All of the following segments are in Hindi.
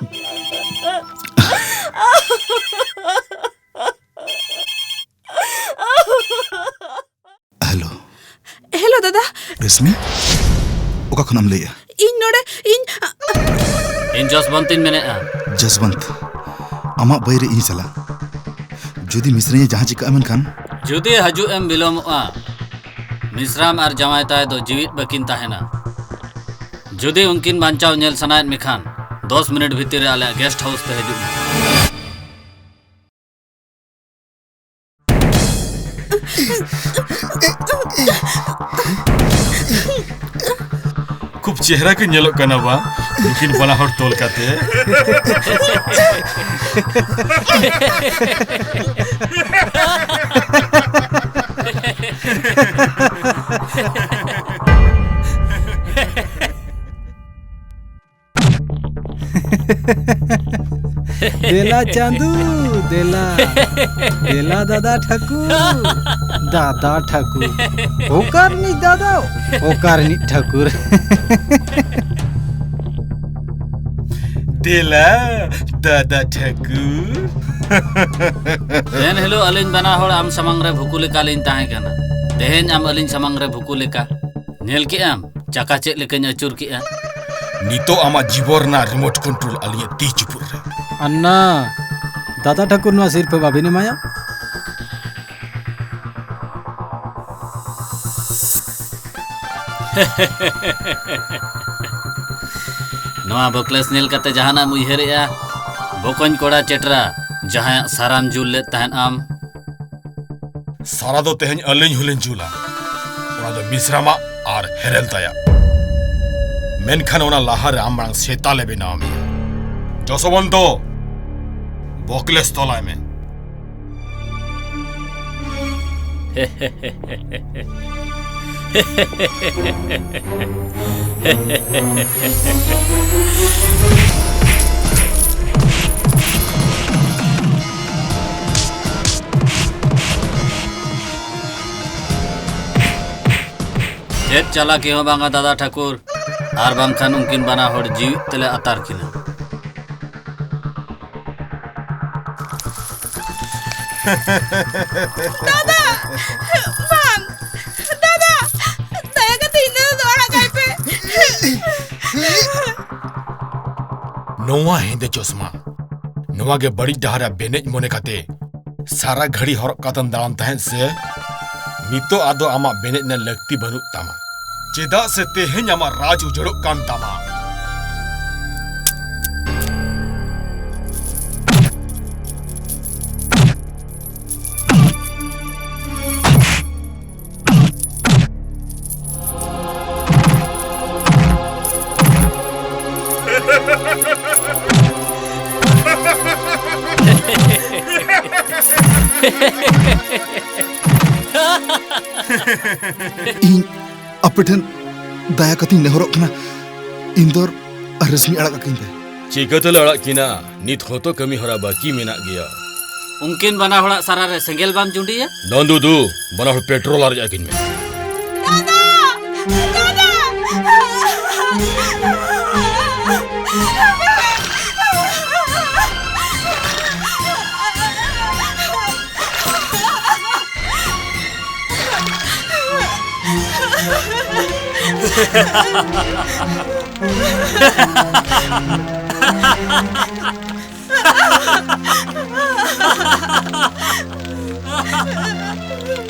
हेलो हेलो दादा रेशमी ओका खनम लेया इन नोडे इन जसवंत इन मेने जसवंत अमा बैरे इन चला जुदी मिश्रे जहां चिका मन खान जुदी हजू एम बिलोमआ मिश्राम और जमाय ताय दो जीवित बकिन ताहेना जुदी उनकिन बांचाव नेल सनायत मिखान 10 मिनट भीतर आले गेस्ट हाउस ते हजू खूब चेहरा के नेलो कना बा लेकिन बना हर तोल काते देला चांदू देला देला दादा ठाकुर ओकार नि दादा ओकार नि ठाकुर देला दादा ठाकुर देन हेलो अलिन बना होड़ आम समंग रे भुकुले कालिन ताहे कना तेहेन आम अलिन समंग रे भुकुले का नेल के आम चाका चेक लेकन अचुर के नितो आमा जीवरना रिमोट कंट्रोल अलिए ती चुपुर रे अन्ना दादा ठाकुर नुआ सिर्फ बाबिने माया नवा बकलेस नेल कते जहाना मुइहरेया बोकन कोड़ा चेटरा जहां साराम जुल ले तहन आम सारा दो तेहन अलिन हुलिन जुला ओना दो मिश्रामा और हेरेल ताया मेनखान ओना लाहार आमरांग सेता ले बेनामी जसवंतो बकलेस तोलाय में चेत चला के हो बांगा दादा ठाकुर आर बांखान उनकिन बना होड़ जीवित तले अतार किना दादा बांग दादा दया का तीन दोड़ा गए पे नोवा हेंदे चश्मा नोवा के बड़ी डहारा बेनेज मोने काते सारा घड़ी हरक कातन दान तहन से नितो आदो आमा बेनेज ने लगती बनु तामा चेदा से तेहेन आमा राज उजड़ो कान तामा इन अपेठन दया कति नेहरक कना इंदोर रश्मि अड़क किन पे चिकतल अड़क किना नित होतो कमी हरा बाकी मेना गया उनकिन बना होड़ा सारा रे सेंगेल बाम जुंडिया नंदू दू बना होड़ पेट्रोल आर जाकिन में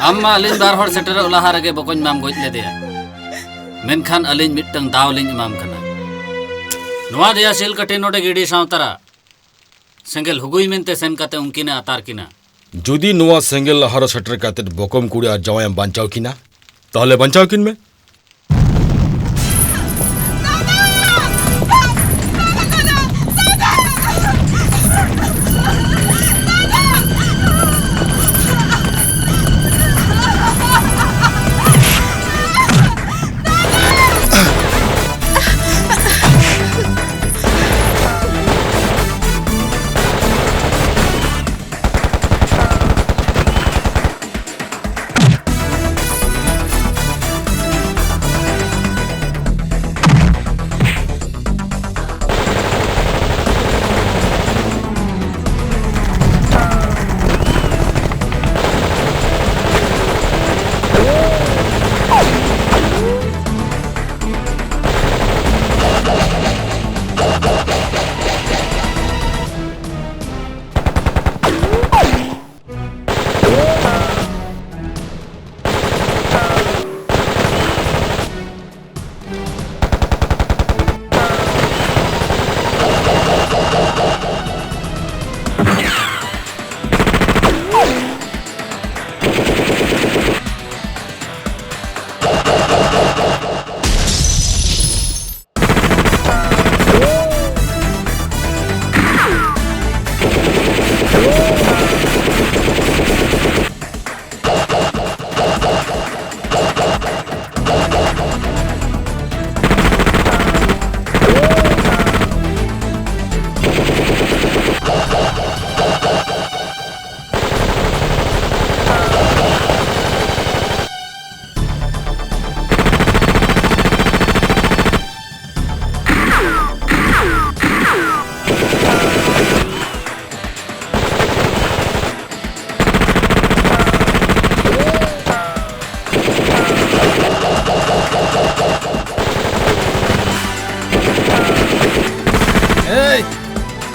अम्मा अलिन बार होड़ सेटर उलाहा रगे बकोन माम गोज ले दे मेनखान अलिन मिटंग दाव लिन इमाम कना नवा दिया सेल कटे नोडे गिडी सावतरा सेंगेल हुगुई मेनते सेन काते उनकिने अतार किना जुदी नोवा सेंगेल लहार सेटर काते बकम कुड़ी आ जवायम बांचाव किना ताहले बांचाव किन में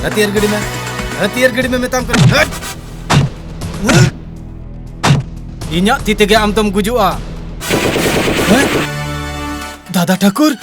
हथियार गड़ी में मेताम कर इन्या ती तेगे आम तम गुजुआ दादा ठाकुर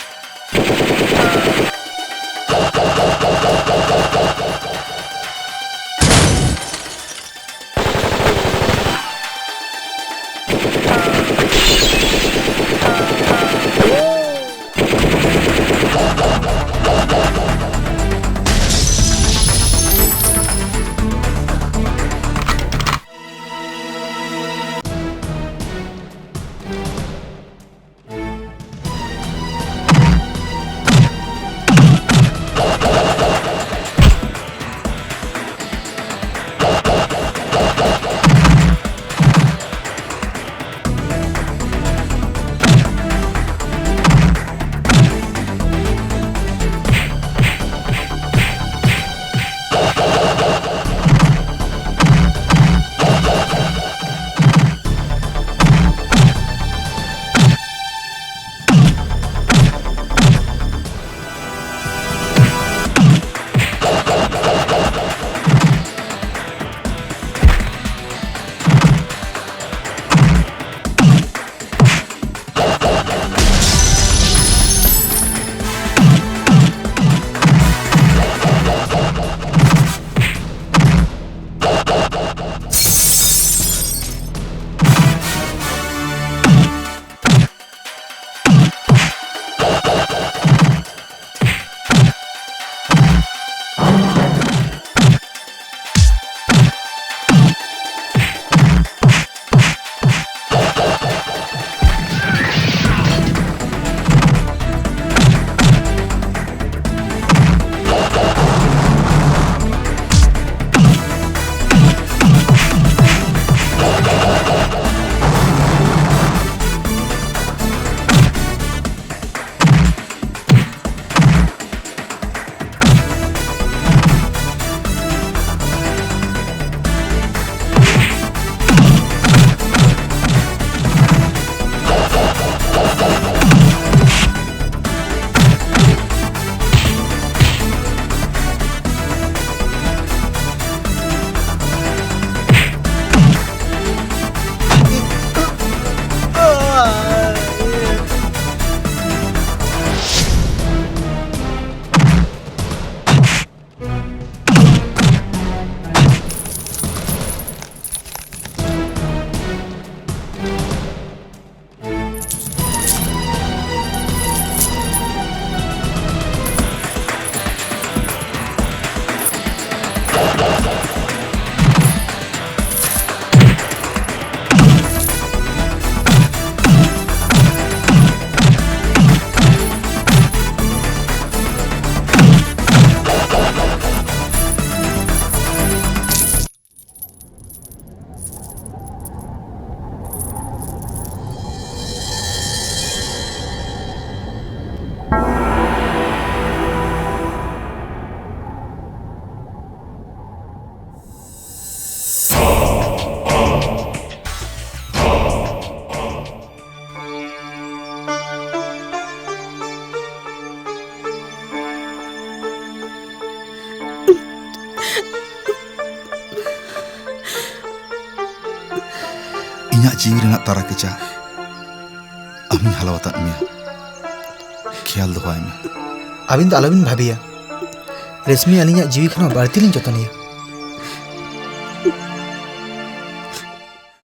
इन्या जीवी रना तारा केचा अमी हलावता मिया ख्याल दोहाय में अबिन तो आलोबिन भाबिया रेशमी अलिया जीवी खनो बाड़ती लिन जतनिया